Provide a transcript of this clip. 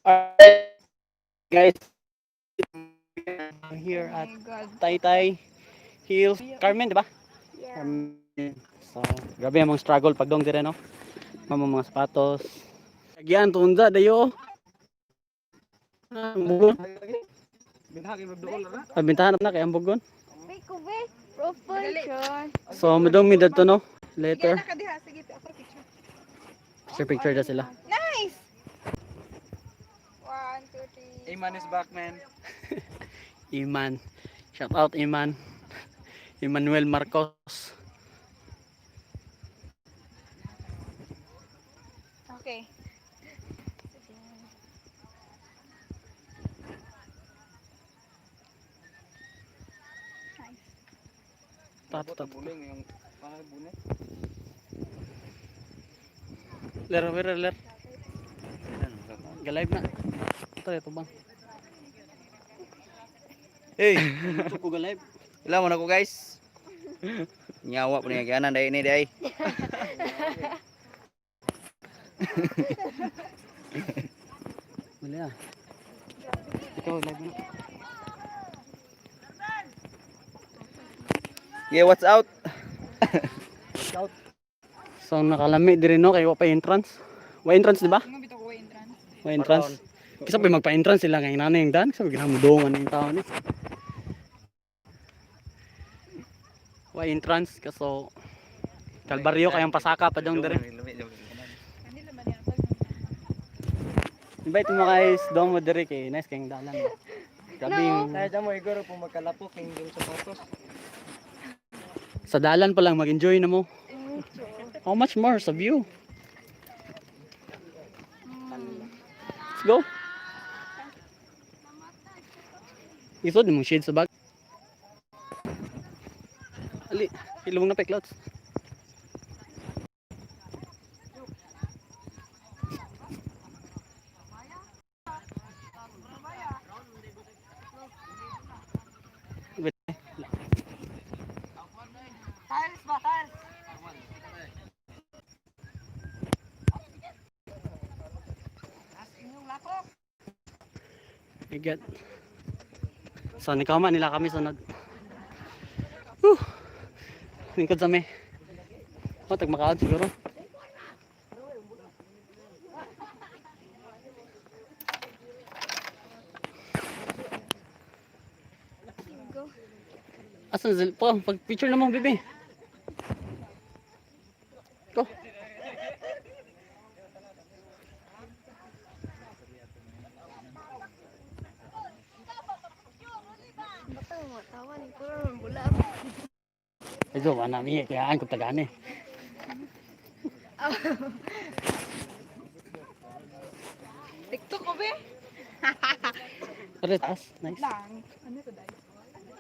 Alright, guys, Oh here at my God. Taytay Hills. Carmen, di ba? Yeah. Carmen. So, grabe among struggle pag dong dire no. Mamang mga sapatos. Agyan tunza dayo. Ang bugon. Pabintahan na kay ang bugon. Be, kube. Proportion. So, madong mi dito no. Sige, Later. nakadiha. Sige, ako picture. Picture na sila. Nice! 1, 2, 3. Iman is back, man. Iman. Shout out Iman. Emmanuel Marcos. Okay. Nice. Tat. Buling yung bunin. Ler. Galive na. Ito bang. Hey, Ito ko galive. ilan mo na ko guys. Nyawa po niya kaya day ini day. Mali ah. Ikaw live na. Yeah, what's out? So nakalami diri no kay wa pa entrance. Wa entrance di ba? Ang bitaw ko entrance. Wa entrance. Kisa pa magpa-entrance sila ngay nanay yung dan. Kisa ginamudongan yung tao ni. Wa entrance kaso Kalbaryo kayang pasaka pa dong dire. Kanila man yata. Invite mo guys dong mo dire kay nice kayong dalan. Grabe yung Kaya mo iguro po magkalapok yung sapatos. sa dalan pa lang mag-enjoy na mo. How much more sa view? Let's go. Isod mong shade sa bag. Ali, ilong na pa clouds. Tiles ba? Tiles. Yung lakok. Igat. So nikama nila kami sunod. Lingkod sa me. O tag makaod siguro. Go. Asan zil po? Pag picture na mo bibi. Go. Bata mo tawa ni puro ng bula. Ito ana mi kaya ang tagane. TikTok ko be. Pare taas, nice. Lang.